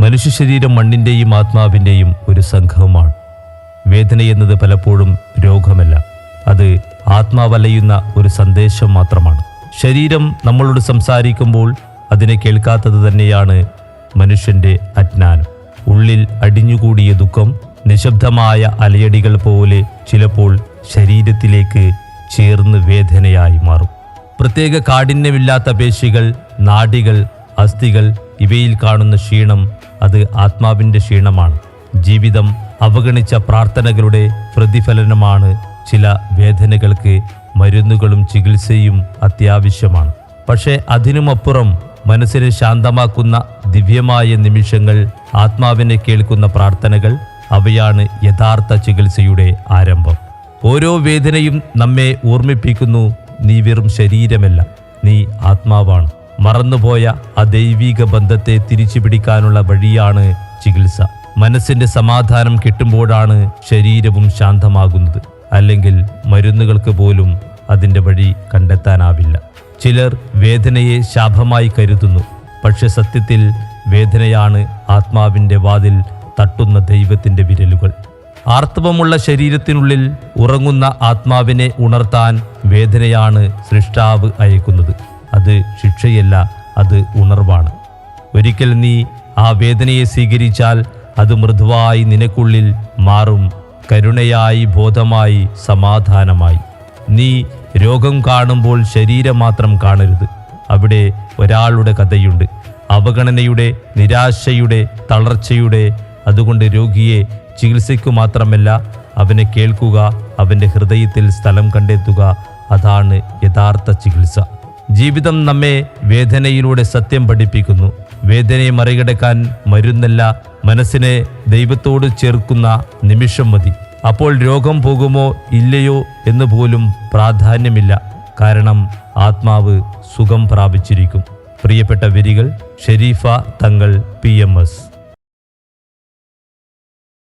മനുഷ്യ ശരീരം മണ്ണിൻ്റെയും ആത്മാവിൻ്റെയും ഒരു സംഘവുമാണ്. വേദന എന്നത് പലപ്പോഴും രോഗമല്ല, അത് ആത്മാവലയുന്ന ഒരു സന്ദേശം മാത്രമാണ്. ശരീരം നമ്മളോട് സംസാരിക്കുമ്പോൾ അതിനെ കേൾക്കാത്തത് തന്നെയാണ് മനുഷ്യൻ്റെ അജ്ഞാനം. ഉള്ളിൽ അടിഞ്ഞുകൂടിയ ദുഃഖം നിശബ്ദമായ അലയടികൾ പോലെ ചിലപ്പോൾ ശരീരത്തിലേക്ക് ചേർന്ന് വേദനയായി മാറും. പ്രത്യേക കാഠിന്യമില്ലാത്ത പേശികൾ, നാഡികൾ, അസ്ഥികൾ ഇവയിൽ കാണുന്ന ക്ഷീണം അത് ആത്മാവിൻ്റെ ക്ഷീണമാണ്. ജീവിതം അവഗണിച്ച പ്രാർത്ഥനകളുടെ പ്രതിഫലനമാണ്. ചില വേദനകൾക്ക് മരുന്നുകളും ചികിത്സയും അത്യാവശ്യമാണ്. പക്ഷേ അതിനുമപ്പുറം മനസ്സിനെ ശാന്തമാക്കുന്ന ദിവ്യമായ നിമിഷങ്ങൾ, ആത്മാവിനെ കേൾക്കുന്ന പ്രാർത്ഥനകൾ, അവയാണ് യഥാർത്ഥ ചികിത്സയുടെ ആരംഭം. ഓരോ വേദനയും നമ്മെ ഓർമ്മിപ്പിക്കുന്നു, നീ വെറും ശരീരമല്ല, നീ ആത്മാവാണ്. മറന്നുപോയ ആ ദൈവിക ബന്ധത്തെ തിരിച്ചു പിടിക്കാനുള്ള വഴിയാണ് ചികിത്സ. മനസ്സിന്റെ സമാധാനം കിട്ടുമ്പോഴാണ് ശരീരവും ശാന്തമാകുന്നത്. അല്ലെങ്കിൽ മരുന്നുകൾക്ക് പോലും അതിൻ്റെ വഴി കണ്ടെത്താനാവില്ല. ചിലർ വേദനയെ ശാപമായി കരുതുന്നു. പക്ഷെ സത്യത്തിൽ വേദനയാണ് ആത്മാവിൻ്റെ വാതിൽ തട്ടുന്ന ദൈവത്തിൻ്റെ വിരലുകൾ. ആർത്തവമുള്ള ശരീരത്തിനുള്ളിൽ ഉറങ്ങുന്ന ആത്മാവിനെ ഉണർത്താൻ വേദനയാണ് സൃഷ്ടാവ് അയക്കുന്നത്. അത് ശിക്ഷയല്ല, അത് ഉണർവാണ്. ഒരിക്കൽ നീ ആ വേദനയെ സ്വീകരിച്ചാൽ അത് മൃദുവായി നിനക്കുള്ളിൽ മാറും, കരുണയായി, ബോധമായി, സമാധാനമായി. നീ രോഗം കാണുമ്പോൾ ശരീരം മാത്രം കാണരുത്. അവിടെ ഒരാളുടെ കഥയുണ്ട്, അവഗണനയുടെ, നിരാശയുടെ, തളർച്ചയുടെ. അതുകൊണ്ട് രോഗിയെ ചികിത്സയ്ക്കു മാത്രമല്ല, അവനെ കേൾക്കുക, അവൻ്റെ ഹൃദയത്തിൽ സ്ഥലം കണ്ടെത്തുക. അതാണ് യഥാർത്ഥ ചികിത്സ. ജീവിതം നമ്മെ വേദനയിലൂടെ സത്യം പഠിപ്പിക്കുന്നു. വേദനയെ മറികടക്കാൻ മരുന്നല്ല, മനസ്സിനെ ദൈവത്തോട് ചേർക്കുന്ന നിമിഷം മതി. അപ്പോൾ രോഗം പോകുമോ ഇല്ലയോ എന്ന് പോലും പ്രാധാന്യമില്ല. കാരണം ആത്മാവ് സുഖം പ്രാപിച്ചിരിക്കും. പ്രിയപ്പെട്ട വരികൾ ഷെരീഫ തങ്ങൾ PMS.